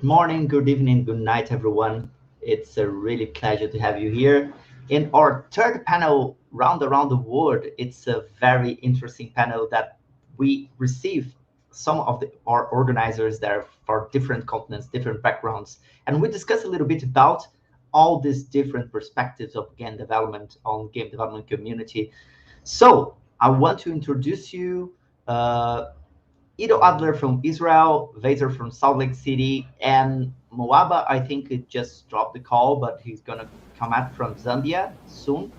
Good morning, good evening, good night, everyone. It's a really pleasure to have you here. In our third panel, Round Around the World, it's a very interesting panel that we receive some of our organizers that are for different continents, different backgrounds, and we discuss a little bit about all these different perspectives of game development on game development community. So I want to introduce you. Ido Adler from Israel, Vaser from Salt Lake City, and Moaba, I think it just dropped the call, but he's going to come out from Zambia soon.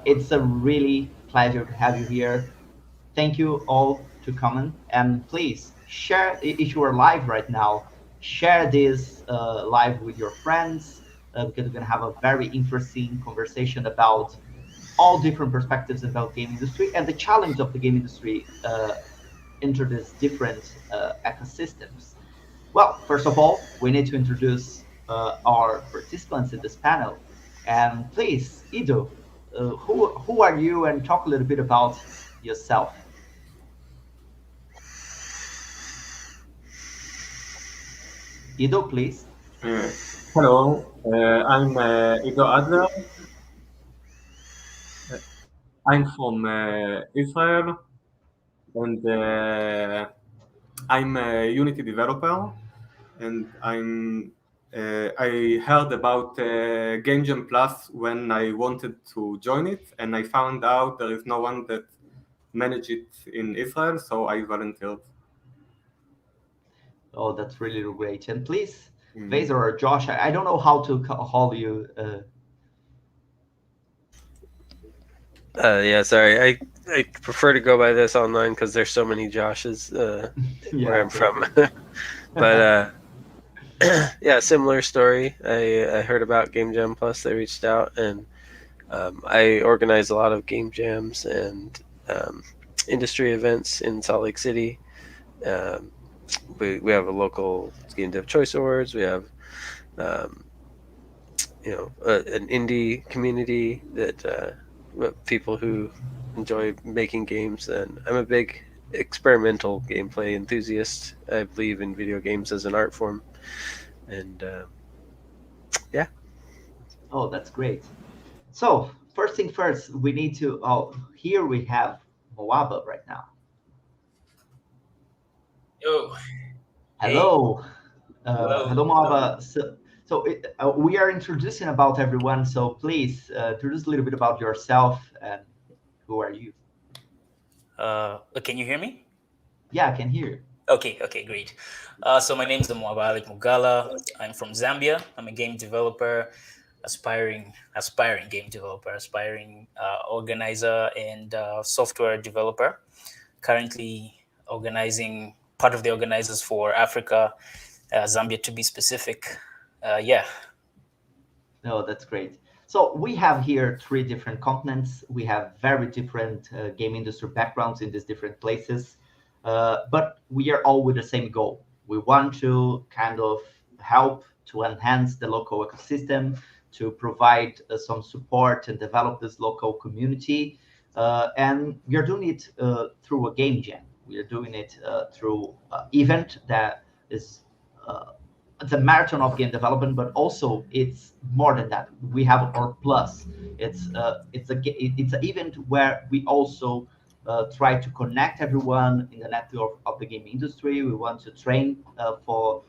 It's a really pleasure to have you here. Thank you all to coming, and please share, if you are live right now, share this live with your friends, because we're going to have a very interesting conversation about all different perspectives about game industry and the challenge of the game industry into these different ecosystems. Well, first of all, we need to introduce our participants in this panel. And please, Ido, who are you, and talk a little bit about yourself. Ido, please. Uh, Hello, I'm Ido Adler. Uh, I'm from Israel, and I'm a Unity developer. And I heard about Game Jam Plus when I wanted to join it, and I found out there is no one that managed it in Israel, so I volunteered. Oh, that's really great. And please, Mm. Vaser or Josh, I don't know how to call you. Yeah, sorry. I prefer to go by this online because there's so many Joshes where Yeah, I'm from. exactly. But yeah, similar story. I heard about Game Jam Plus. They reached out, and I organize a lot of game jams and industry events in Salt Lake City. Um, we have a local Game Dev Choice Awards. We have um, an indie community that people who enjoy making games, and I'm a big experimental gameplay enthusiast. I believe in video games as an art form, and yeah. Oh, that's great. So first thing first, we need to. Oh, here we have Moab right now. Oh, hey, Hello, hello, hello, hello. Moab. So we are introducing about everyone. So please introduce a little bit about yourself and who are you? Can you hear me? Yeah, I can hear. Okay, great. So my name is Moab Mugala. I'm from Zambia. I'm a game developer, aspiring game developer, aspiring organizer and software developer. Currently organizing part of the organizers for Africa, Zambia to be specific. Yeah. No, that's great. So we have here three different continents. We have very different game industry backgrounds in these different places, but we are all with the same goal. We want to kind of help to enhance the local ecosystem, to provide some support and develop this local community. And we are doing it through a game jam. We are doing it through an event that is uh, it's a marathon of game development, but also it's more than that. We have our plus. It's an event where we also try to connect everyone in the network of the game industry. We want to train for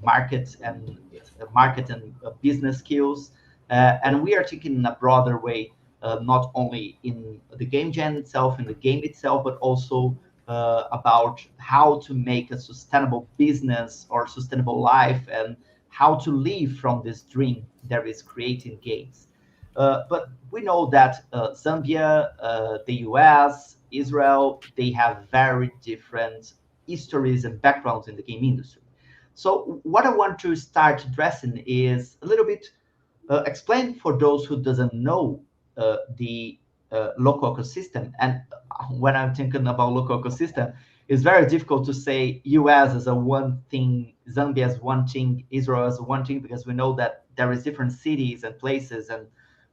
market and business skills, and we are thinking in a broader way, not only in the game jam itself, in the game itself, but also about how to make a sustainable business or sustainable life, and how to live from this dream that is creating games. But we know that Zambia, the US, Israel, they have very different histories and backgrounds in the game industry. So what I want to start addressing is a little bit explain for those who doesn't know the local ecosystem. And when I'm thinking about local ecosystem, it's very difficult to say US as a one thing, Zambia as one thing, Israel as one thing, because we know that there is different cities and places and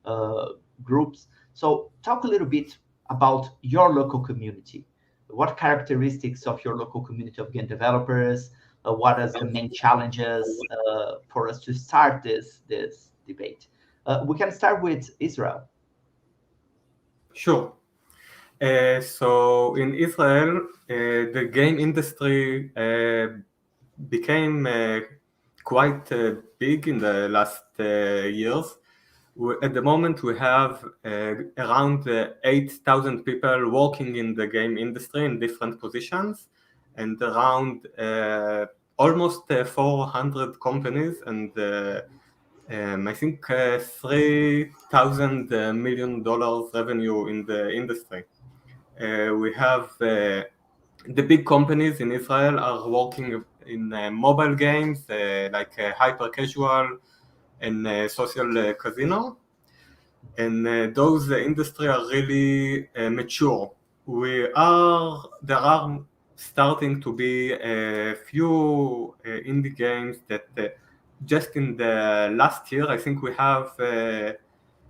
uh, groups. So talk a little bit about your local community. What characteristics of your local community of game developers? what are the main challenges for us to start this debate. We can start with Israel. Sure. So in Israel, the game industry became quite big in the last years. At the moment, we have around 8,000 people working in the game industry in different positions, and around almost 400 companies, and I think $3,000 million revenue in the industry. We have the big companies in Israel are working in mobile games like hyper casual and social casino, and those industry are really mature. There are starting to be a few indie games that just in the last year, I think we have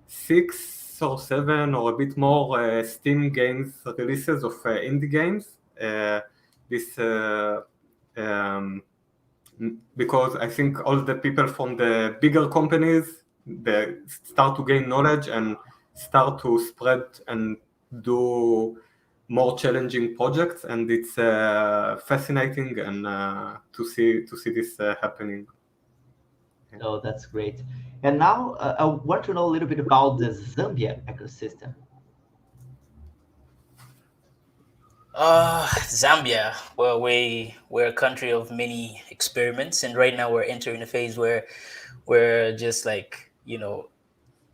6 or 7 or a bit more Steam games releases of indie games. This because I think all the people from the bigger companies, they start to gain knowledge and start to spread and do more challenging projects, and it's fascinating and to see this happening. Oh, that's great. And now I want to know a little bit about the Zambia ecosystem. Zambia. Well, we're a country of many experiments, and right now we're entering a phase where we're just like,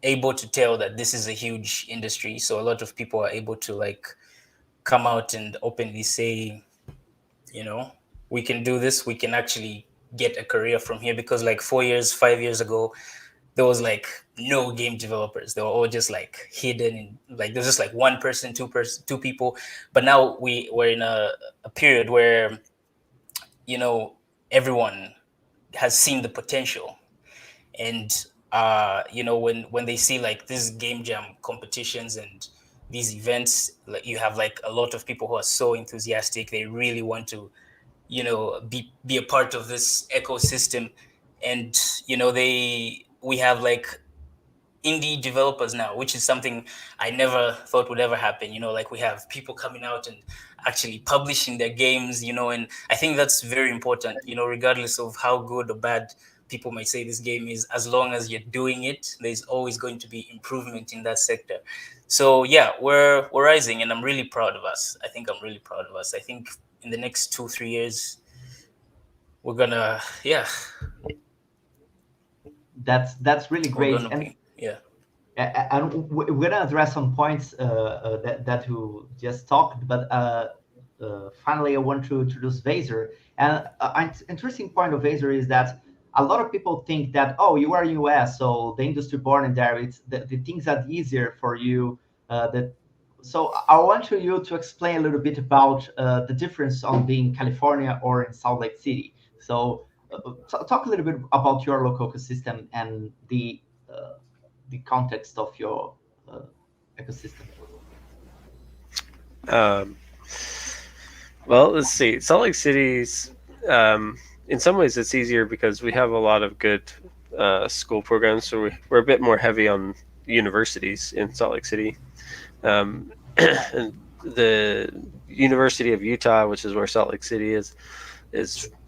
able to tell that this is a huge industry. So a lot of people are able to like come out and openly say, we can do this. We can actually get a career from here, because like 4 years, 5 years ago, there was like no game developers. They were all just like hidden, and like there's just like one person, two people. But now we're in a period where everyone has seen the potential, and when they see like these game jam competitions and these events, like you have like a lot of people who are so enthusiastic. They really want to be a part of this ecosystem, and we have like indie developers now, which is something I never thought would ever happen. Like we have people coming out and actually publishing their games, and I think that's very important, regardless of how good or bad people might say this game is. As long as you're doing it, there's always going to be improvement in that sector. So yeah, we're rising, and I'm really proud of us. I think I'm really proud of us. I think in the next 2-3 years, we're gonna, That's really great. And we're going to address some points that you just talked, but finally I want to introduce Vaser. And an interesting point of Vaser is that a lot of people think that, oh, you are in US, so the industry born in there, it's the things are easier for you. So I want you to explain a little bit about the difference on being California or in Salt Lake City. So talk a little bit about your local ecosystem and the context of your ecosystem. Well, let's see. Salt Lake City's, in some ways, it's easier because we have a lot of good school programs. So we're a bit more heavy on universities in Salt Lake City. And the University of Utah, which is where Salt Lake City is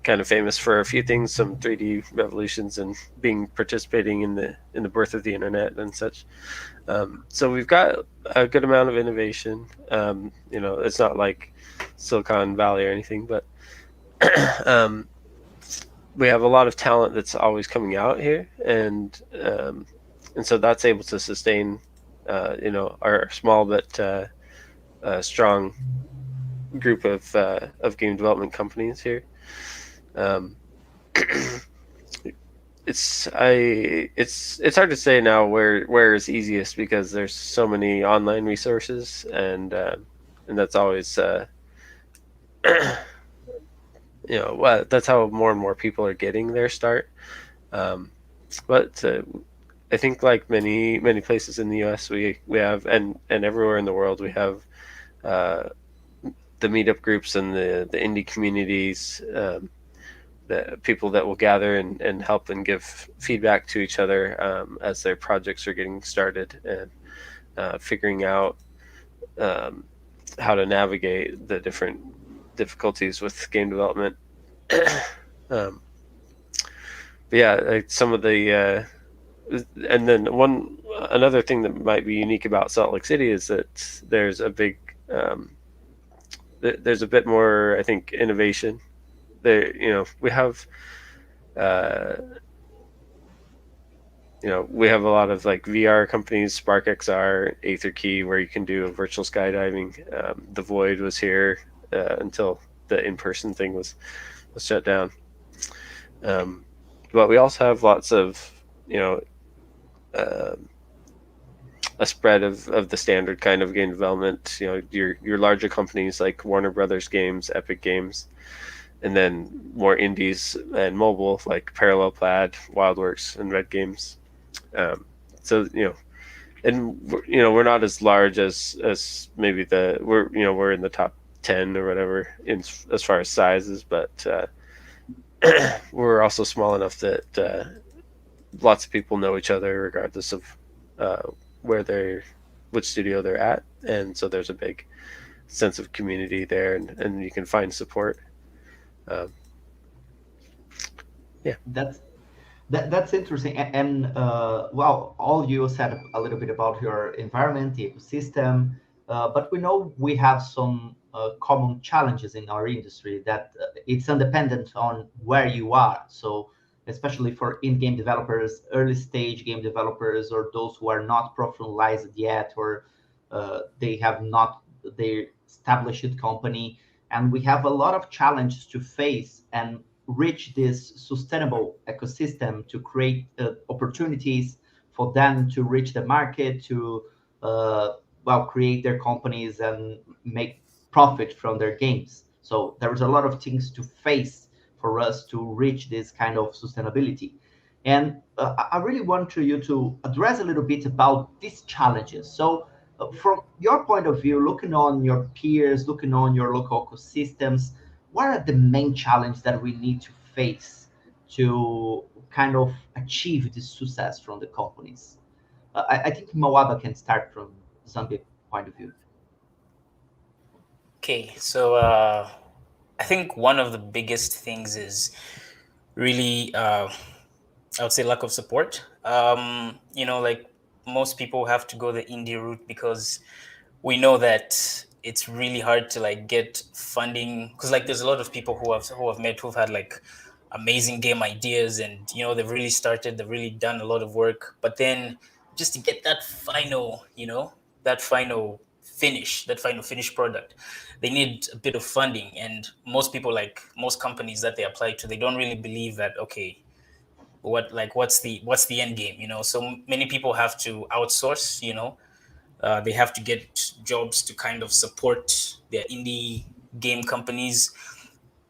kind of famous for a few things, some 3D revolutions and participating in the birth of the internet and such. So we've got a good amount of innovation. It's not like Silicon Valley or anything, but we have a lot of talent that's always coming out here, and so that's able to sustain our small but strong group of game development companies here. It's hard to say now where is easiest, because there's so many online resources, and that's always that's how more and more people are getting their start. But I think like many places in the US, we have and everywhere in the world, we have the meetup groups and the indie communities the people that will gather and help and give feedback to each other as their projects are getting started, and figuring out how to navigate the different difficulties with game development. um, but yeah, like some of the and then another thing that might be unique about Salt Lake City is that there's a big there's a bit more, I think, innovation there. We have we have a lot of like VR companies, Spark XR, Aether Key, where you can do virtual skydiving. The Void was here until the in-person thing was shut down. But we also have lots of uh, a spread of the standard kind of game development. Your larger companies like Warner Brothers Games, Epic Games, and then more indies and mobile like Parallel Plaid, Wildworks, and Red Games. So and we're not as large as maybe we're in the top 10 or whatever as far as sizes, but we're also small enough that lots of people know each other regardless of which studio they're at, and so there's a big sense of community there, and you can find support. Yeah, that's interesting. And well, all you said a little bit about your environment, the ecosystem, but we know we have some common challenges in our industry that it's independent on where you are. So especially for in-game developers, early stage game developers, or those who are not professionalized yet, or they have not their established company, and we have a lot of challenges to face and reach this sustainable ecosystem to create opportunities for them to reach the market, to well, create their companies and make profit from their games. So there is a lot of things to face for us to reach this kind of sustainability. And I really want you to address a little bit about these challenges. So from your point of view, looking on your peers, looking on your local ecosystems, what are the main challenges that we need to face to kind of achieve this success from the companies? I think Moab can start from Zambia point of view. Okay, so I think one of the biggest things is really, I would say, lack of support. Like most people have to go the indie route because we know that it's really hard to like get funding, because like there's a lot of people who have met who've had like amazing game ideas, and they've really done a lot of work, but then just to get that final finished product, they need a bit of funding. And most people, like most companies that they apply to, they don't really believe that, okay, what's the end game, so many people have to outsource. They have to get jobs to kind of support their indie game companies.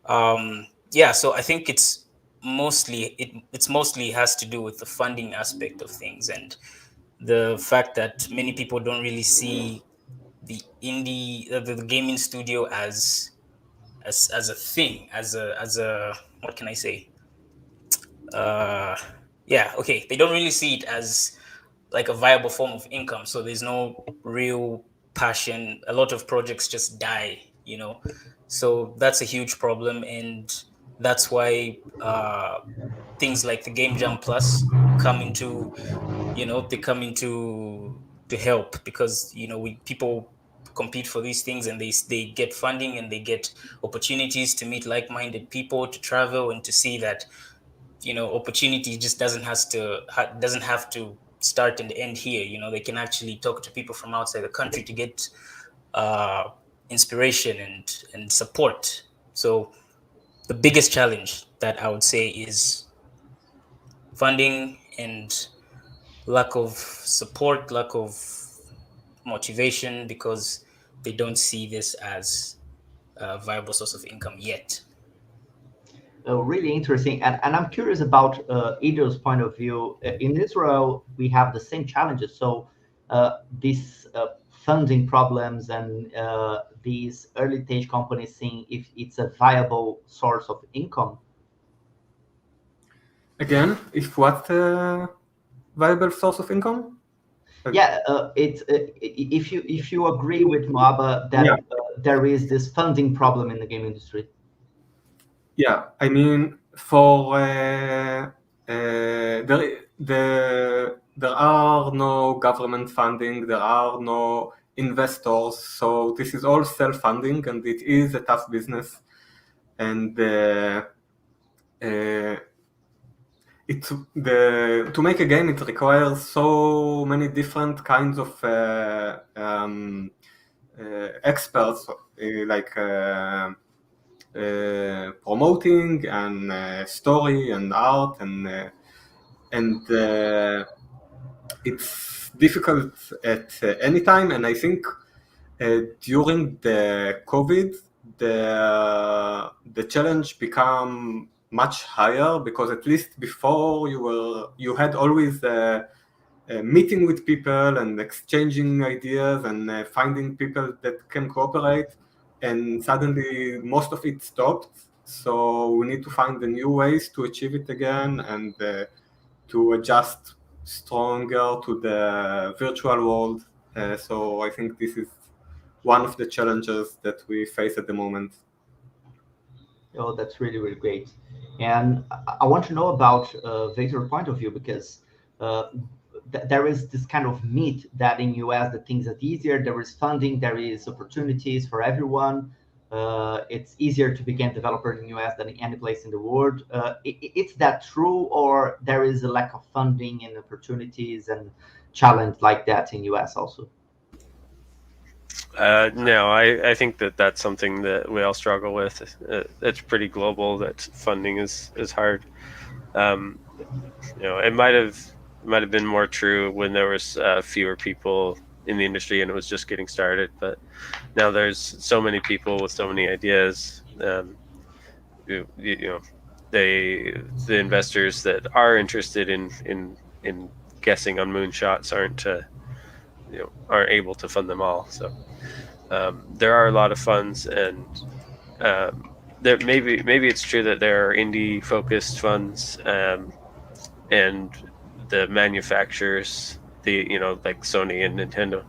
So I think it's mostly has to do with the funding aspect of things, and the fact that many people don't really see the gaming studio as a thing, as a what can I say? They don't really see it as like a viable form of income. So there's no real passion. A lot of projects just die. So that's a huge problem, and that's why things like the Game Jam Plus come into, they come into to help, because we people compete for these things, and they get funding, and they get opportunities to meet like-minded people, to travel, and to see that opportunity just doesn't have to start and end here. They can actually talk to people from outside the country to get uh, inspiration and support. So the biggest challenge that I would say is funding and lack of support, lack of motivation, because they don't see this as a viable source of income yet. Really interesting. And I'm curious about Idil's point of view. In Israel, we have the same challenges. So these funding problems and these early stage companies seeing if it's a viable source of income. Again, if what viable source of income? Yeah, it's if you agree with Moaba that Yeah. there is this funding problem in the game industry. Yeah, I mean, for there are no government funding, there are no investors, so this is all self-funding, and it is a tough business. And to make a game, it requires so many different kinds of experts, like promoting and story and art and it's difficult at any time. And I think during the COVID, the challenge become much higher, because at least before you had always meeting with people and exchanging ideas and finding people that can cooperate, and suddenly most of it stopped. So we need to find the new ways to achieve it again, and to adjust stronger to the virtual world. So I think this is one of the challenges that we face at the moment. Oh, that's really, really great. And I want to know about Victor's point of view, because uh, there is this kind of myth that in US the things are easier. There is funding, there is opportunities for everyone. It's easier to become developer in US than in any place in the world. It's that true, or there is a lack of funding and opportunities and challenge like that in US also? No, I think that that's something that we all struggle with. It's pretty global that funding is hard. It might have been more true when there was fewer people in the industry and it was just getting started. But now there's so many people with so many ideas. The investors that are interested in guessing on moonshots aren't able to fund them all. So there are a lot of funds, and there maybe it's true that there are indie focused funds, and the manufacturers, like Sony and Nintendo,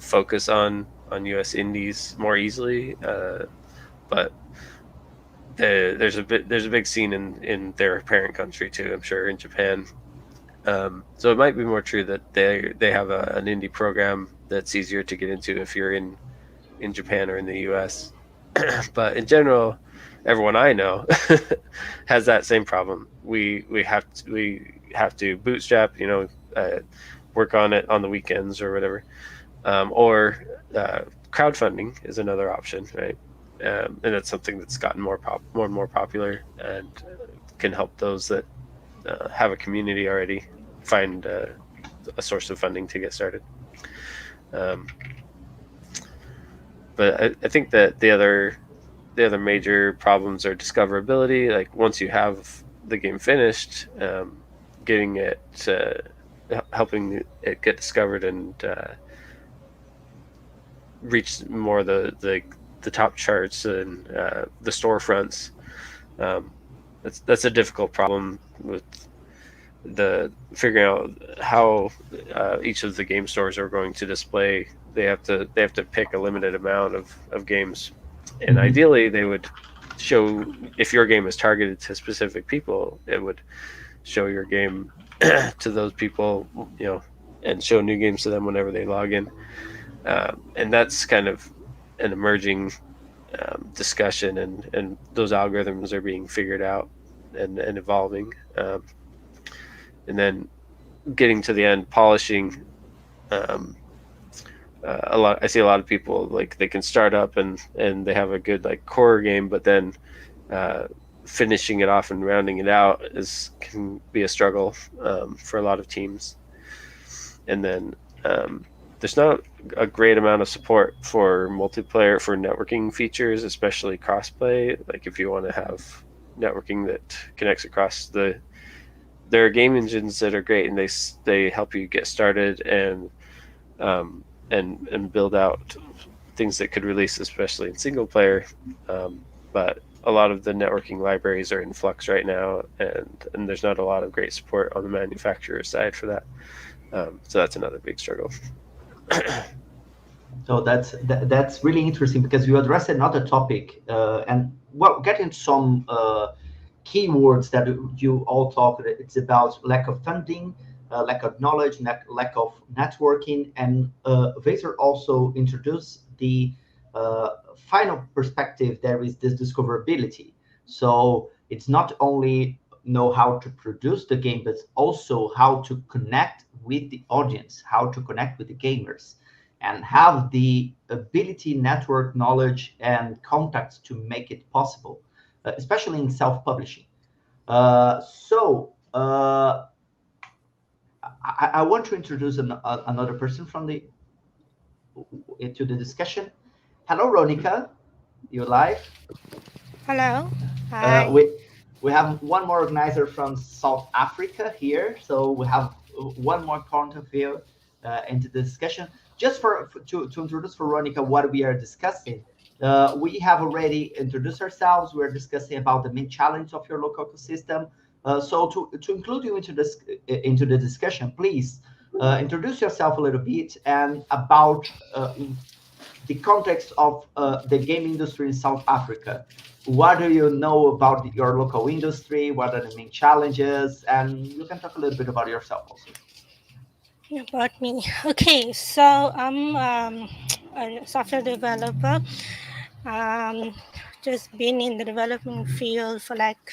focus on US indies more easily, but there's a big scene in their parent country too, I'm sure, in Japan. So it might be more true that they have an indie program that's easier to get into if you're in Japan or in the US. But in general, everyone I know has that same problem. We have to bootstrap, work on it on the weekends or whatever, or crowdfunding is another option, right? And that's something that's gotten more and more popular, and can help those that have a community already find a source of funding to get started. But I think that the other major problems are discoverability. Like once you have the game finished, getting it, helping it get discovered and reach more the top charts and the storefronts. That's a difficult problem with the figuring out how each of the game stores are going to display. They have to pick a limited amount of games, and ideally they would show, if your game is targeted to specific people, it would show your game to those people, and show new games to them whenever they log in. And that's kind of an emerging discussion, and those algorithms are being figured out and evolving. And then getting to the end, polishing. I see a lot of people, like, they can start up and they have a good like core game, but then finishing it off and rounding it out can be a struggle for a lot of teams. And then there's not a great amount of support for multiplayer, for networking features, especially crossplay. Like if you want to have networking that connects across there are game engines that are great, and they help you get started and build out things that could release, especially in single player. But a lot of the networking libraries are in flux right now, and there's not a lot of great support on the manufacturer side for that. So that's another big struggle. So that's really interesting because you addressed another topic, and well, getting some keywords that you all talk. It's about lack of funding, lack of knowledge, lack of networking, and Vaser also introduced the final perspective. There is this discoverability. So it's not only know how to produce the game, but also how to connect with the audience, how to connect with the gamers, and have the ability, network, knowledge, and contacts to make it possible, especially in self-publishing. I want to introduce another person from into the discussion. Hello, Ronica. You live? Hello. Uh, Hi. we have one more organizer from South Africa here, so we have one more point of view into the discussion. Just to introduce Veronica what we are discussing. We have already introduced ourselves. We're discussing about the main challenge of your local ecosystem. So to include you into the discussion, please introduce yourself a little bit and about the context of the game industry in South Africa. What do you know about your local industry? What are the main challenges? And you can talk a little bit about yourself also. About me. Okay, so I'm a software developer. Just been in the development field for like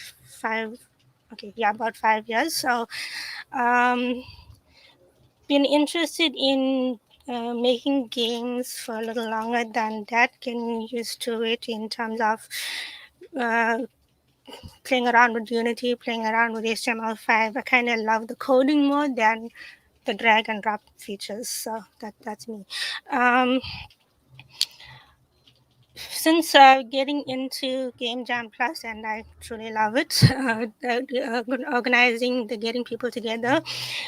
about 5 years. So, been interested in making games for a little longer than that. Getting used to it in terms of playing around with Unity, playing around with HTML5. I kind of love the coding more than the drag and drop features. So that's me. Since getting into Game Jam Plus, and I truly love it, organizing, getting people together,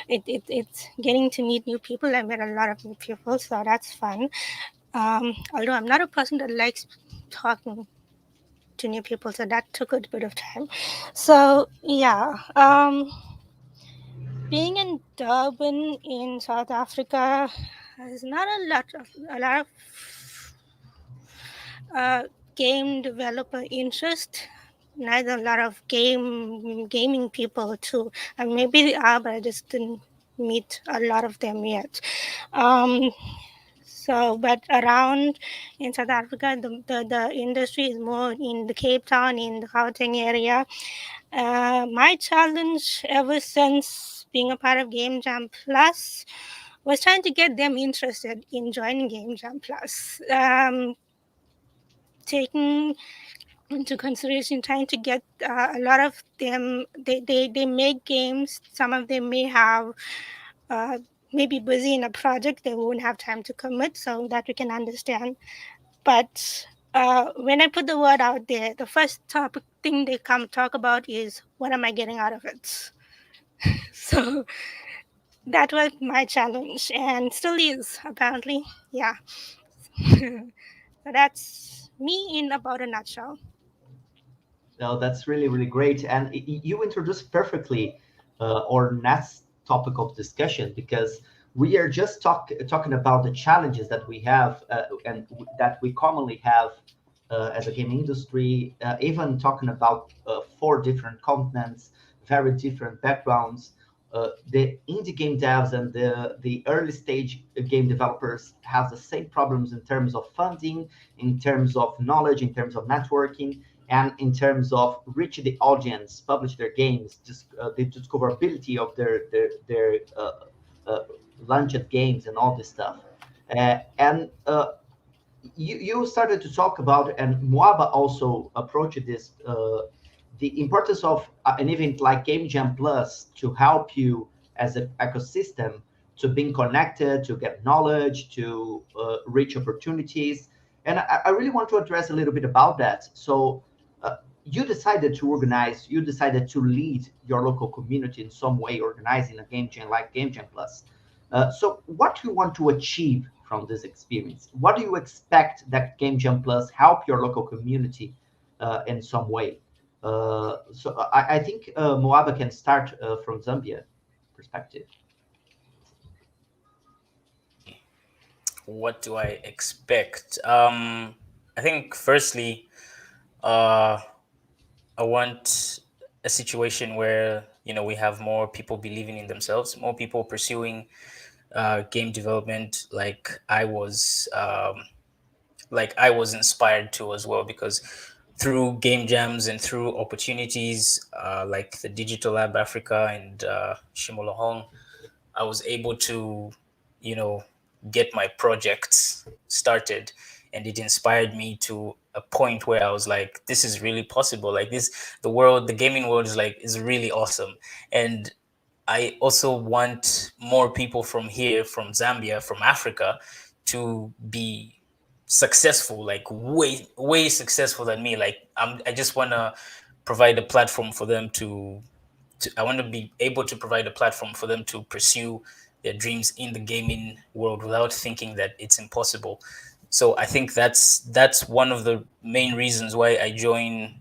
it's getting to meet new people. I met a lot of new people, so that's fun. Although I'm not a person that likes talking to new people, so that took a bit of time. So yeah, being in Durban in South Africa, there's not a lot of game developer interest. Neither a lot of gaming people too. And maybe they are, but I just didn't meet a lot of them yet. But around in South Africa, the industry is more in the Cape Town, in the Gauteng area. My challenge ever since being a part of Game Jam Plus was trying to get them interested in joining Game Jam Plus. Taking into consideration trying to get a lot of them, they make games. Some of them may have maybe busy in a project, they won't have time to commit, so that we can understand. But when I put the word out there, the first topic thing they come talk about is, what am I getting out of it? So that was my challenge, and still is, apparently. Yeah. So that's me in about a nutshell. No, that's really, really great. And you introduced perfectly our next topic of discussion, because we are just talking about the challenges that we have and that we commonly have as a game industry, even talking about 4 different continents, very different backgrounds. The indie game devs and the early stage game developers have the same problems in terms of funding, in terms of knowledge, in terms of networking, and in terms of reach the audience, publish their games, just the discoverability of their launched games and all this stuff. And you started to talk about, and Moaba also approached this, the importance of an event like Game Jam Plus to help you as an ecosystem to being connected, to get knowledge, to reach opportunities. And I really want to address a little bit about that. So you decided to lead your local community in some way, organizing a game jam like Game Jam Plus. So what do you want to achieve from this experience? What do you expect that Game Jam Plus help your local community in some way. So I think Moab can start from Zambia perspective. What do I expect? I think firstly, I want a situation where we have more people believing in themselves, more people pursuing game development, like I was inspired to as well, because through game jams and through opportunities like the Digital Lab Africa and Shimolohong, I was able to, get my projects started, and it inspired me to a point where I was like, this is really possible. Like this, the gaming world is really awesome. And I also want more people from here, from Zambia, from Africa, to be successful, like way successful than me. Like I just want to provide a platform for them I want to be able to provide a platform for them to pursue their dreams in the gaming world without thinking that it's impossible. So I think that's one of the main reasons why I join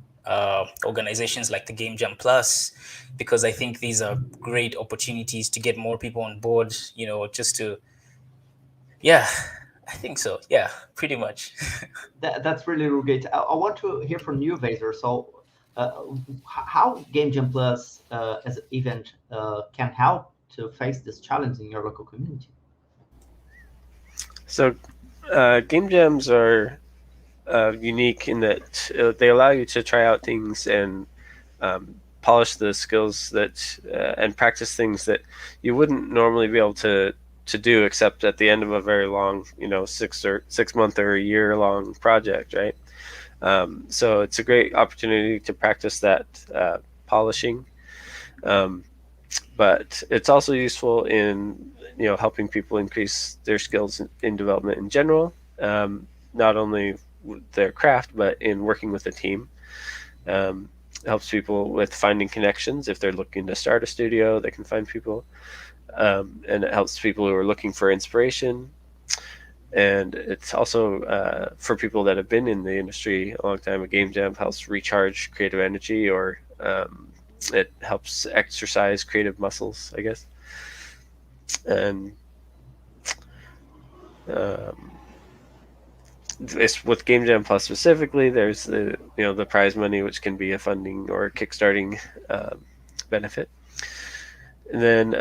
organizations like the Game Jam Plus, because I think these are great opportunities to get more people on board. Just to, yeah, I think so. Yeah, pretty much. That's really, really great. I want to hear from you, Vaser. So, how Game Jam Plus as an event can help to face this challenge in your local community? So, game jams are unique in that they allow you to try out things and polish the skills that and practice things that you wouldn't normally be able to do except at the end of a very long, 6 month or a year long project, right? So it's a great opportunity to practice that polishing. But it's also useful in helping people increase their skills in development in general, not only with their craft but in working with a team. Helps people with finding connections. If they're looking to start a studio, they can find people, and it helps people who are looking for inspiration. And it's also for people that have been in the industry a long time. A game jam helps recharge creative energy, or it helps exercise creative muscles, I guess. And with Game Jam Plus specifically, there's the prize money, which can be a funding or kickstarting benefit. And then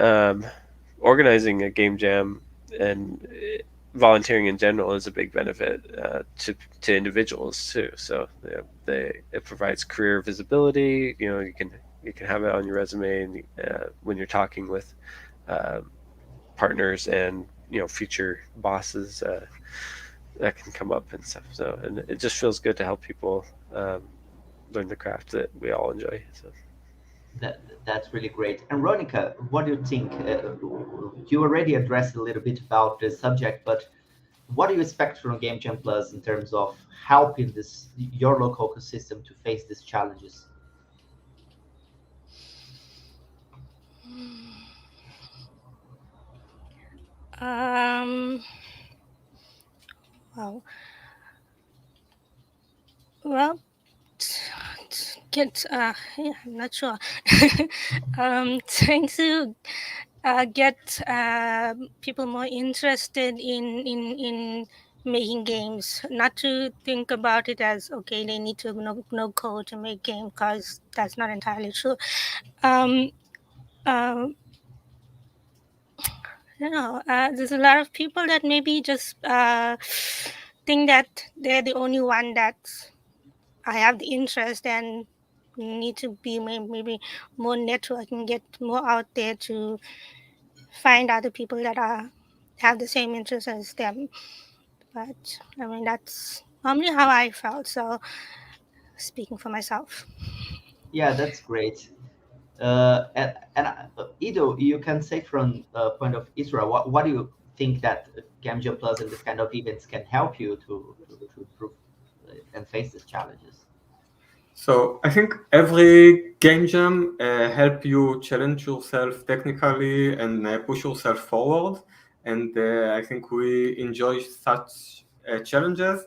organizing a game jam and volunteering in general is a big benefit to individuals too. So it provides career visibility. You can have it on your resume, and when you're talking with partners and future bosses, that can come up and stuff. So, and it just feels good to help people learn the craft that we all enjoy. So. That's really great. And Ronica, what do you think? You already addressed a little bit about the subject, but what do you expect from Game Jam Plus in terms of helping your local ecosystem to face these challenges? Wow. Well, get yeah, I'm not sure. Trying to get people more interested in making games, not to think about it as okay, they need to know code to make game, because that's not entirely true. There's a lot of people that maybe just think that they're the only one that I have the interest, and need to be maybe more networking, get more out there to find other people that have the same interest as them. But I mean, that's normally how I felt. So speaking for myself. Yeah, that's great. And Ido, you can say from the point of Israel, what do you think that Game Jam Plus and this kind of events can help you to improve and face these challenges? So I think every game jam help you challenge yourself technically and push yourself forward. And I think we enjoy such challenges.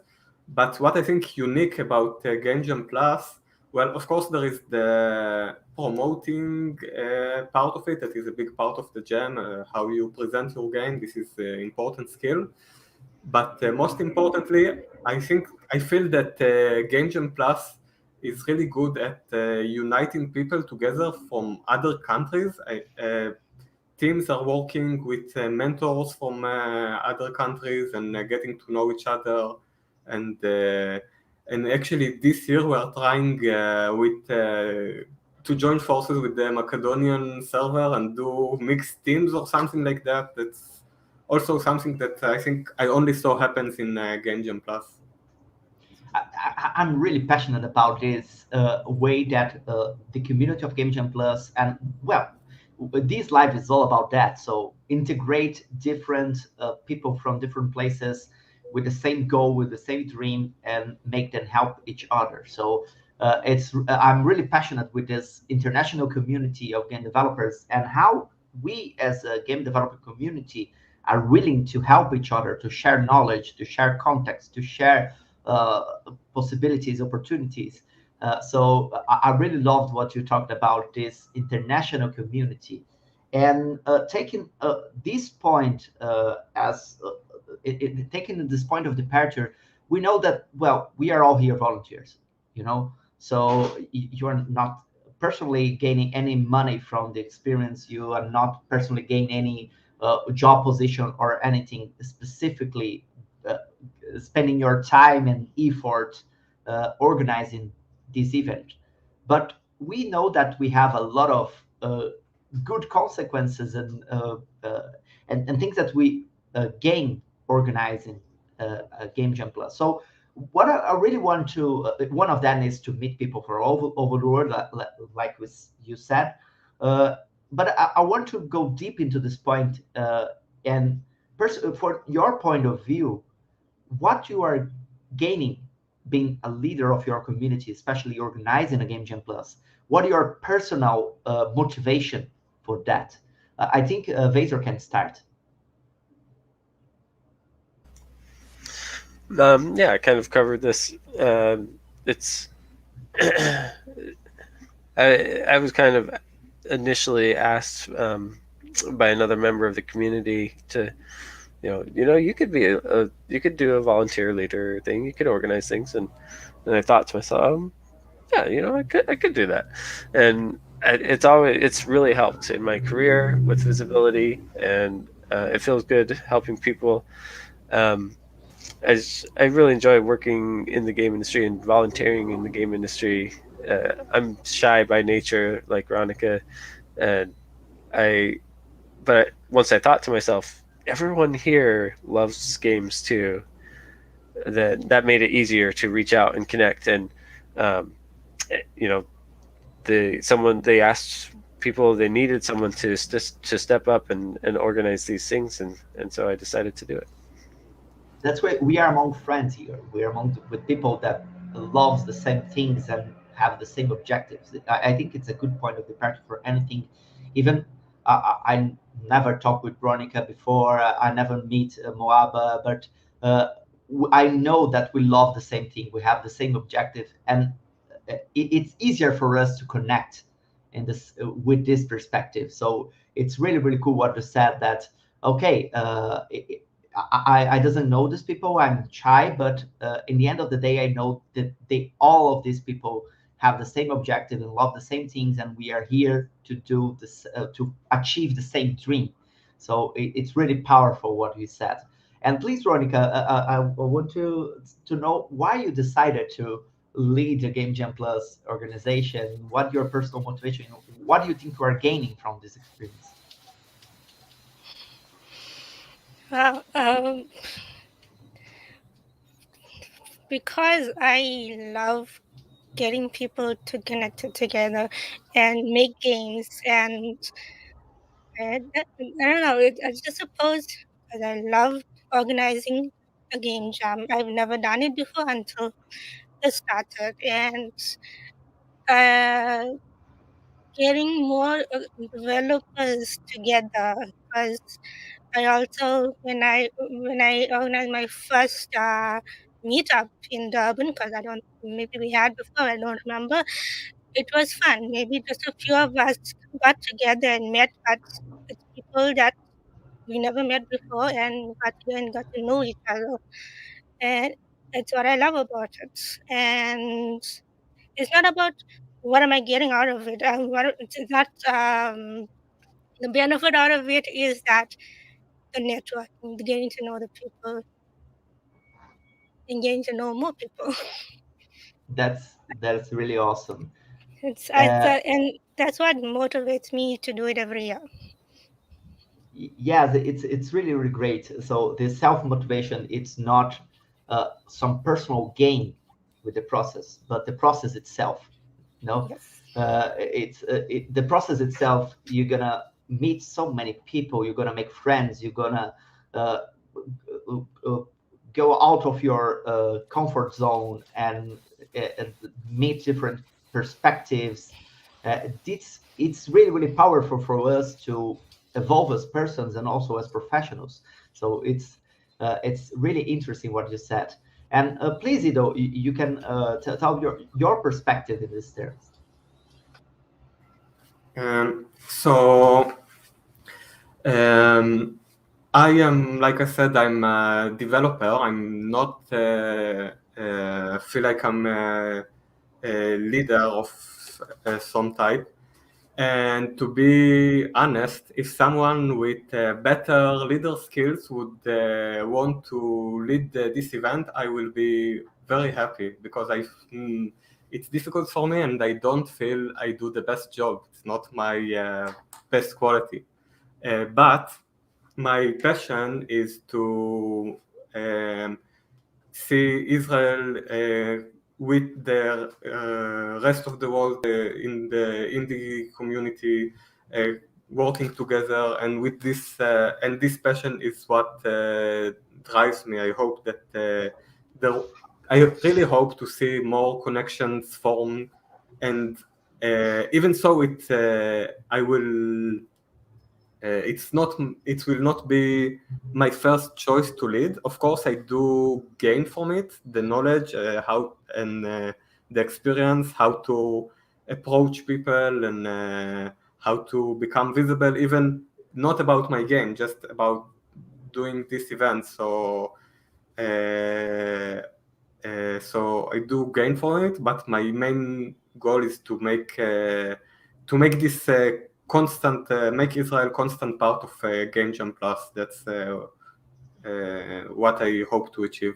But what I think unique about Game Jam Plus, well, of course there is the promoting part of it, that is a big part of the jam, how you present your game, this is an important skill. But most importantly, I feel that Game Jam Plus is really good at uniting people together from other countries. Teams are working with mentors from other countries and getting to know each other. And and actually this year we are trying with to join forces with the Macedonian server and do mixed teams or something like that. That's also something that I think I only saw happens in Game Jam Plus. I'm really passionate about this way that the community of Game Jam Plus and well, this live is all about that. So integrate different people from different places with the same goal, with the same dream, and make them help each other. So it's I'm really passionate with this international community of game developers and how we as a game developer community are willing to help each other, to share knowledge, to share context, to share uh, possibilities, opportunities. So I really loved what you talked about this international community, and taking this point as taking this point of departure, we know that well we are all here volunteers, you know. So you're not personally gaining any money from the experience. You are not personally gaining any job position or anything specifically uh, spending your time and effort organizing this event. But we know that we have a lot of good consequences and things that we gain organizing a Game Jam Plus. So what I really want to, one of them is to meet people from over the world, like you said. Uh, but I want to go deep into this point and for your point of view, what you are gaining being a leader of your community, especially organizing a Game Jam Plus. What are your personal motivation for that? I think Vaser can start. Yeah, I kind of covered this. It's I was kind of initially asked by another member of the community to, you could be you could do a volunteer leader thing, you could organize things, and I thought to myself, yeah, I could do that, and it's really helped in my career with visibility, and it feels good helping people. Um, I really enjoy working in the game industry and volunteering in the game industry. I'm shy by nature, like Ronica, and I. But once I thought to myself, everyone here loves games too. That made it easier to reach out and connect. And um, you know, they asked people, they needed someone to step up and organize these things, and so I decided to do it. That's why we are among friends here. We are among with people that loves the same things and have the same objectives. I think it's a good point of departure for anything. Even I never talked with Veronica before. I never meet Moab, but I know that we love the same thing. We have the same objective, and it's easier for us to connect in this with this perspective. So it's really really cool what you said that okay. I doesn't know these people. I'm shy, but in the end of the day, I know that they all of these people have the same objective and love the same things, and we are here to do this to achieve the same dream. So it's really powerful what you said. And please, Veronica, I want to know why you decided to lead the Game Jam Plus organization. What your personal motivation? What do you think you are gaining from this experience? Well, because I love getting people to connect together and make games, and I don't know. I just suppose because I love organizing a game jam. I've never done it before until it started, and uh, getting more developers together. Because I also when I organized my first meetup in Durban, because maybe we had before, I don't remember. It was fun. Maybe just a few of us got together and met, but it's people that we never met before and got together and got to know each other. And it's what I love about it. And it's not about what am I getting out of it. It's not the benefit out of it is that the networking, the getting to know the people, and getting to know more people. That's really awesome. And that's what motivates me to do it every year. Yeah, it's really great. So the self motivation, it's not some personal gain with the process, but the process itself. No, Yes. the process itself. You're gonna meet so many people. You're gonna make friends. You're gonna uh, uh, go out of your comfort zone and meet different perspectives. It's really powerful for us to evolve as persons and also as professionals. So it's really interesting what you said. And please, Ido, you can tell your perspective in this terms. So I am, like I said, I'm a developer. I'm not feel like I'm a leader of some type. And to be honest, if someone with better leader skills would want to lead this event, I will be very happy, because it's difficult for me and I don't feel I do the best job. It's not my best quality. But my passion is to see Israel with the rest of the world in the indie community working together, and with this and this passion is what drives me. I hope that I really hope to see more connections form, and even so, I will. It will not be my first choice to lead. Of course, I do gain from it the knowledge, the experience, how to approach people, and how to become visible. Even not about my game, just about doing this event. So I do gain from it, but my main goal is to make this constant, make Israel constant part of Game Jam Plus. That's what I hope to achieve.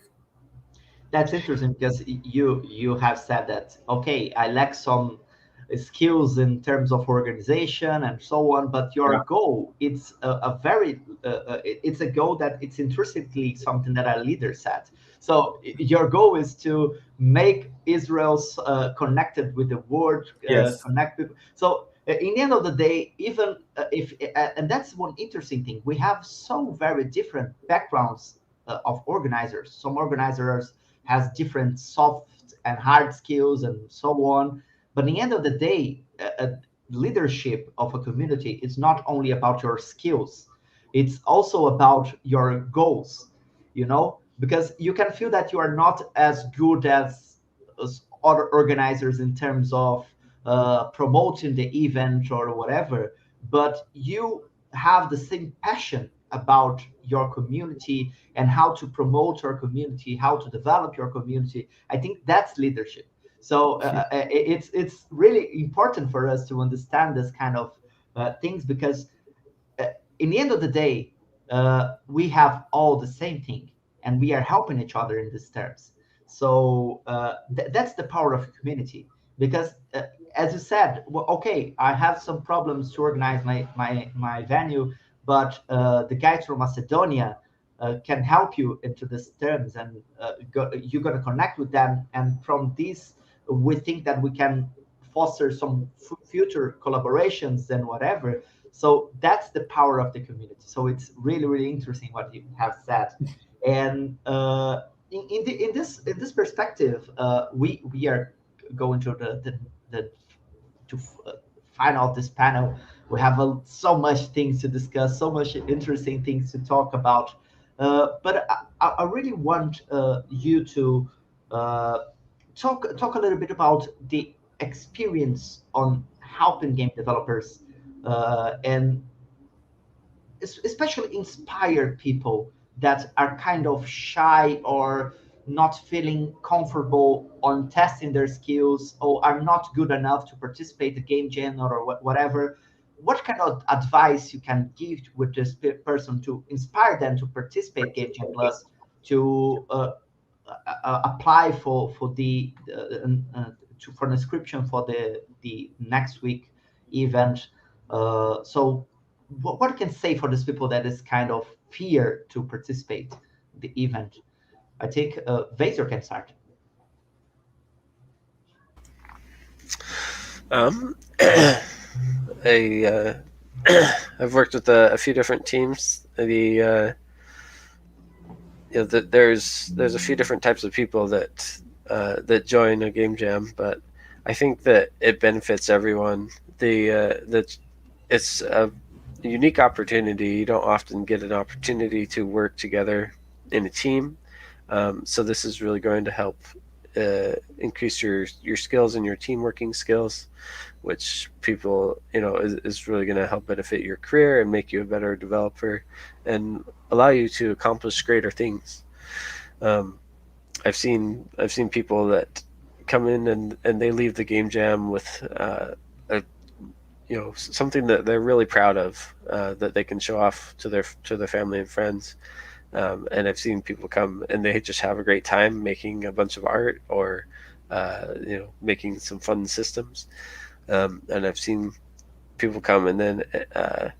That's interesting because you have said that, okay, I lack some skills in terms of organization and so on, but your goal, it's a very it's a goal that it's intrinsically something that a leader set. So your goal is to make Israel's connected with the world, Yes. connect people. So in the end of the day, even if and that's one interesting thing, we have so very different backgrounds of organizers. Some organizers has different soft and hard skills and so on. But in the end of the day, leadership of a community is not only about your skills, it's also about your goals, because you can feel that you are not as good as other organizers in terms of promoting the event or whatever, but you have the same passion about your community and how to promote your community, how to develop your community. I think that's leadership. So it's really important for us to understand this kind of things, because in the end of the day, we have all the same thing and we are helping each other in these terms. So that's the power of a community, because as you said, well, okay, I have some problems to organize my venue, but the guys from Macedonia can help you into these terms, and you're going to connect with them. And from this, we think that we can foster some future collaborations and whatever. So that's the power of the community. So it's really interesting what you have said. And in this perspective, we are going to the to find out this panel. We have so much things to discuss, so much interesting things to talk about. But I really want you to uh, talk a little bit about the experience on helping game developers and especially inspire people that are kind of shy or not feeling comfortable on testing their skills or are not good enough to participate in game jam or whatever. What kind of advice you can give with this person to inspire them to participate game jam plus, to apply for the for an inscription for the next week event. So what can say for these people that is kind of fear to participate the event? I think Vaser can start. I I've worked with a few different teams. There's a few different types of people that join a game jam, but I think that it benefits everyone. That it's a unique opportunity. You don't often get an opportunity to work together in a team, so this is really going to help increase your skills and your team working skills, which people is really going to help benefit your career and make you a better developer and allow you to accomplish greater things. um, I've seen people that come in and they leave the game jam with a something that they're really proud of, that they can show off to their family and friends. And I've seen people come and they just have a great time making a bunch of art or making some fun systems. And I've seen people come and then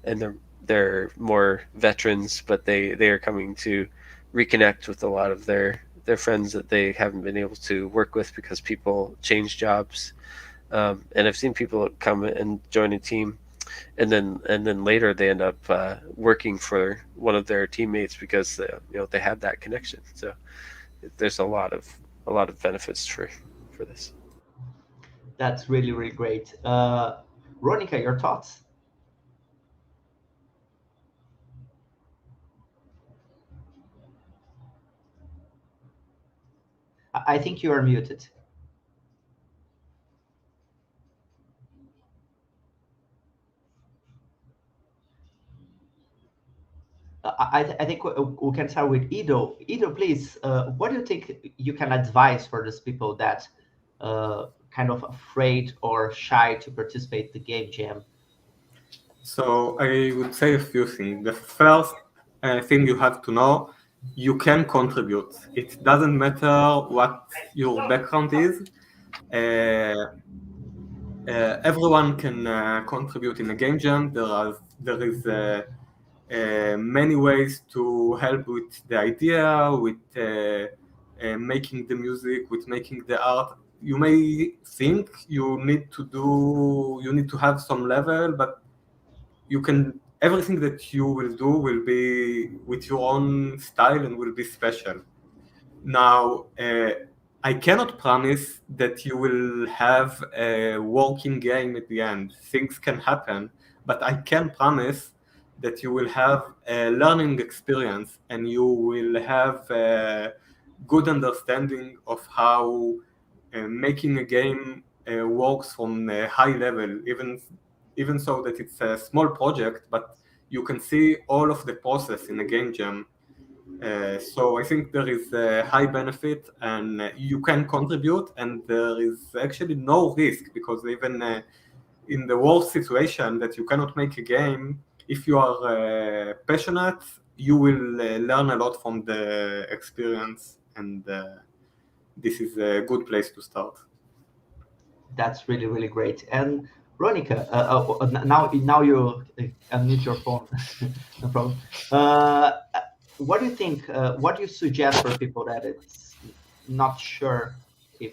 and they're more veterans, but they are coming to reconnect with a lot of their friends that they haven't been able to work with because people change jobs. And I've seen people come and join a team, and then later they end up working for one of their teammates because they had that connection. So there's a lot of benefits for this. That's really, really great. Ronica, your thoughts? I think you are muted. I think we can start with Ido. Ido, please, what do you think you can advise for those people that kind of afraid or shy to participate the game jam? So I would say a few things. The first thing you have to know, you can contribute. It doesn't matter what your background is. Everyone can contribute in a game jam. There is many ways to help with the idea, with making the music, with making the art. You may think you need to have some level, but you can, everything that you will do will be with your own style and will be special. Now, I cannot promise that you will have a working game at the end. Things can happen, but I can promise that you will have a learning experience and you will have a good understanding of how making a game works from a high level, even so that it's a small project, but you can see all of the process in a game jam. So I think there is a high benefit and you can contribute, and there is actually no risk, because even in the worst situation that you cannot make a game, if you are passionate, you will learn a lot from the experience, and this is a good place to start. That's really, really great. And Ronica, now you unmute your phone. No problem. What do you think? What do you suggest for people that it's not sure if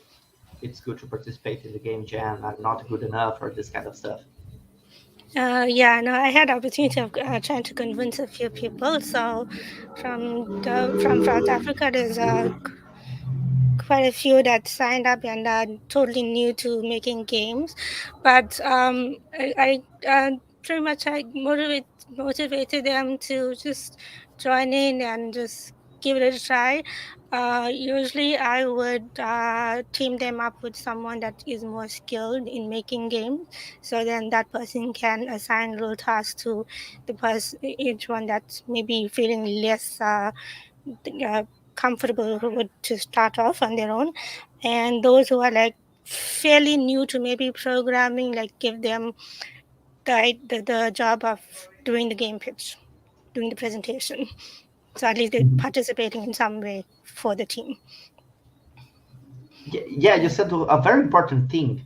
it's good to participate in the game jam and not good enough or this kind of stuff? Yeah, no, I had the opportunity of trying to convince a few people. So from South Africa, there's quite a few that signed up and are totally new to making games. But pretty much I motivated them to just join in and just give it a try. Usually I would team them up with someone that is more skilled in making games, so then that person can assign little tasks to the person, each one that's maybe feeling less comfortable with to start off on their own, and those who are like fairly new to maybe programming, like give them the job of doing the game pitch, doing the presentation. So at least they're participating in some way for the team. Yeah, you said a very important thing.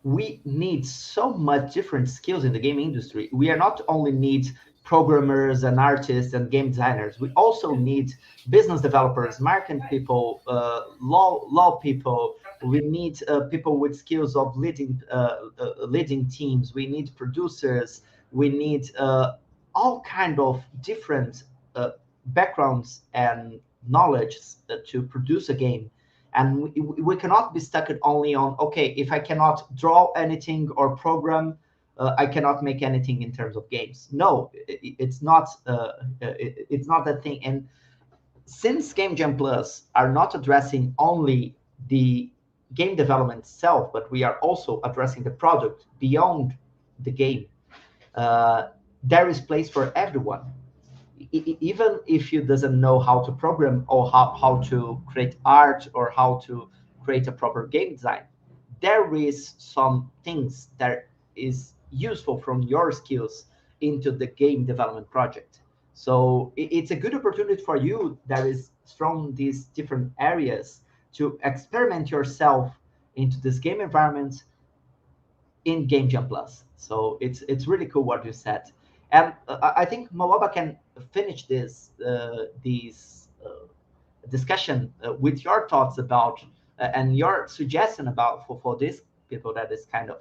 We need so much different skills in the game industry. We are not only need programmers and artists and game designers. We also need business developers, marketing people, law people. We need people with skills of leading teams. We need producers. We need all kind of different backgrounds and knowledge to produce a game. And we cannot be stuck only on, okay, if I cannot draw anything or program, I cannot make anything in terms of games. No, it's not. It's not that thing. And since Game Jam Plus are not addressing only the game development itself, but we are also addressing the product beyond the game, there is place for everyone. Even if you doesn't know how to program or how to create art or how to create a proper game design, there is some things that is useful from your skills into the game development project. So it's a good opportunity for you that is from these different areas to experiment yourself into this game environment in Game Jam Plus. So it's really cool what you said. And I think Moaba can finish this discussion with your thoughts about and your suggestion about for these people that is kind of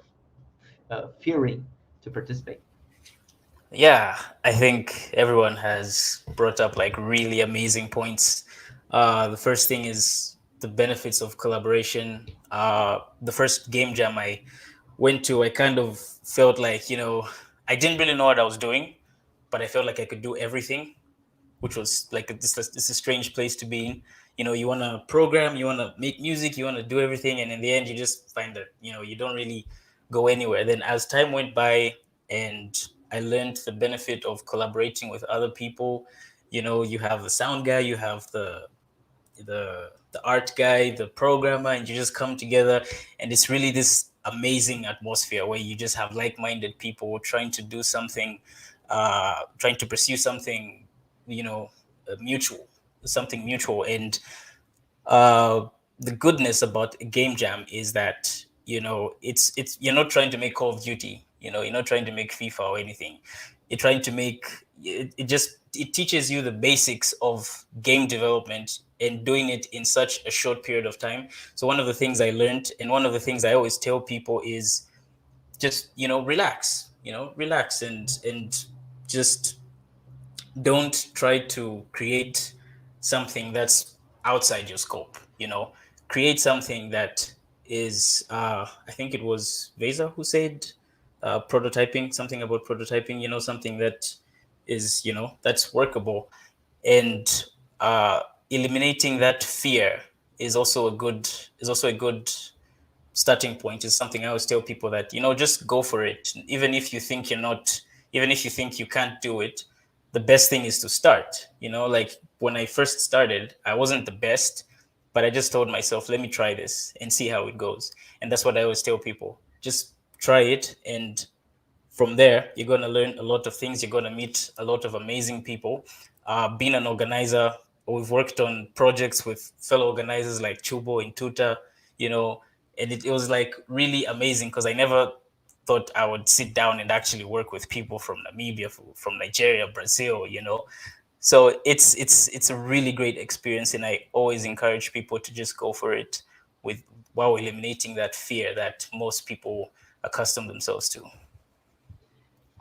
fearing to participate. Yeah, I think everyone has brought up like really amazing points. The first thing is the benefits of collaboration. The first game jam I went to, I kind of felt like, I didn't really know what I was doing, but I felt like I could do everything, which was like this a strange place to be in. You want to program, you want to make music, you want to do everything, and in the end, you just find that you don't really go anywhere. Then, as time went by, and I learned the benefit of collaborating with other people. You have the sound guy, you have the art guy, the programmer, and you just come together, and it's really this amazing atmosphere where you just have like-minded people trying to do something, trying to pursue something, mutual, something mutual. And the goodness about a game jam is that it's you're not trying to make Call of Duty, you're not trying to make FIFA or anything. You're trying to make it teaches you the basics of game development and doing it in such a short period of time. So one of the things I learned, and one of the things I always tell people, is just relax, relax, and just don't try to create something that's outside your scope. Create something that is I think it was Vesa who said prototyping, something about prototyping, something that is that's workable. And eliminating that fear is also a good starting point. Is something I always tell people, that just go for it. Even if you think even if you think you can't do it, the best thing is to start. Like when I first started, I wasn't the best, but I just told myself, let me try this and see how it goes. And that's what I always tell people, just try it, and from there you're going to learn a lot of things. You're going to meet a lot of amazing people. Being an organizer, we've worked on projects with fellow organizers like Chubo and Tuta, and it was like really amazing, because I never thought I would sit down and actually work with people from Namibia, from Nigeria, Brazil, So it's a really great experience, and I always encourage people to just go for it, while eliminating that fear that most people accustom themselves to.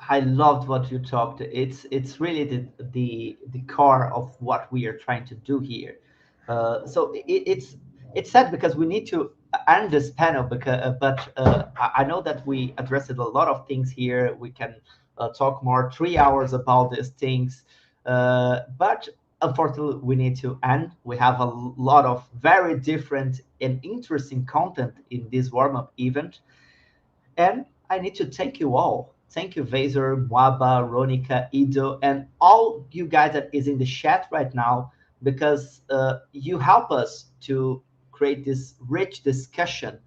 I loved what you talked. It's really the core of what we are trying to do here. So it's sad because we need to end this panel, because but I know that we addressed a lot of things here. We can talk more 3 hours about these things. But unfortunately, we need to end. We have a lot of very different and interesting content in this warm-up event. And I need to thank you all. Thank you, Vaser, Waba, Ronica, Ido, and all you guys that is in the chat right now, because you help us to create this rich discussion,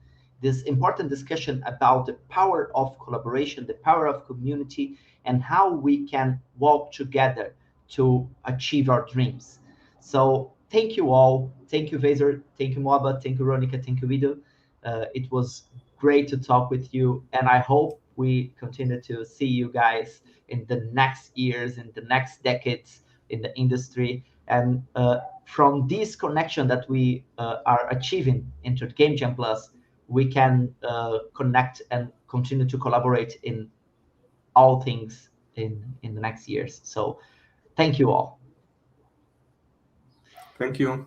this important discussion about the power of collaboration, the power of community, and how we can walk together to achieve our dreams. So thank you all. Thank you, Vaser. Thank you, Moab. Thank you, Ronica. Thank you, Ido. It was great to talk with you, and I hope we continue to see you guys in the next years, in the next decades in the industry. And from this connection that we are achieving into Game Jam Plus, we can connect and continue to collaborate in all things in the next years. So thank you all. Thank you.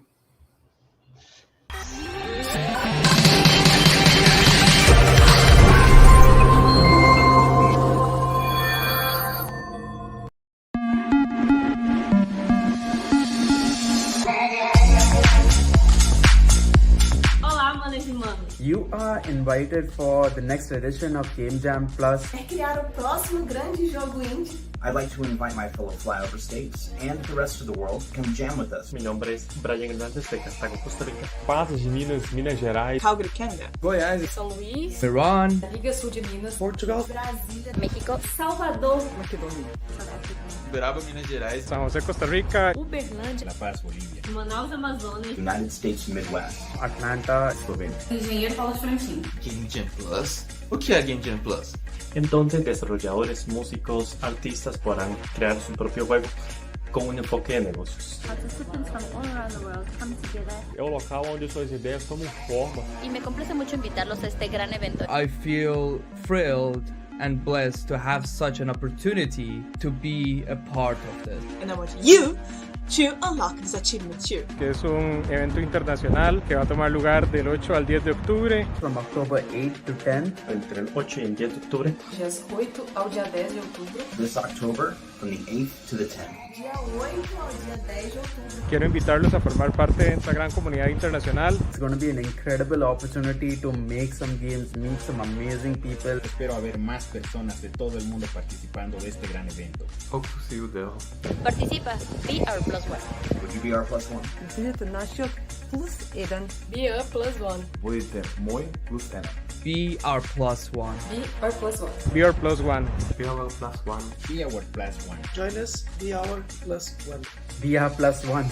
You are invited for the next edition of Game Jam Plus. É criar o próximo grande jogo indie. I'd like to invite my fellow flyover states and the rest of the world to come jam with us. Mi nombre es Brian Hernández de Cartago, Costa Rica. Patos de Minas, Minas Gerais. Calgary, Canada. Goiás. São Luís. Iran. Liga Sul de Minas. Portugal. Brasília. México. Salvador. Maquedônia. Uberaba, Minas Gerais. São José, Costa Rica. Uberlândia. La Paz, Bolívia. Manaus, Amazonas. United States Midwest. Atlanta. Eslovenia. Engenheiro Paulo Franchini. Game Jam Plus? O que é Game Jam Plus? En donde desarrolladores, músicos, artistas podrán crear su propio juego com um enfoque de negócios. Participants from all around the world come together. É o local onde suas ideias tomam forma. Y me complace mucho invitarlos a este gran evento. I feel thrilled and blessed to have such an opportunity to be a part of this. And I want you to unlock this achievement too. Que es un evento internacional que va a tomar lugar del 8 al 10 de octubre. From October 8th to 10th. Entre el 8 y el 10 de octubre. Dias 8 ao dia 10 de outubro. This October, from the 8th to the 10th. Dia 8 ao dia 10 de outubro. Quiero invitarlos a formar parte de esta gran comunidad internacional. It's going to be an incredible opportunity to make some games, meet some amazing people. Espero haber más personas de todo el mundo participando de este gran evento. Hope to see you there. Participa, be our plus one. Would you be our plus one? Dit is national plus 1. Be a plus 1. Будете мой plus 1. Be our plus one. Be our plus 1. Be our plus one. Be our plus one. Be our plus one. Join us, be our plus one. Be our plus one.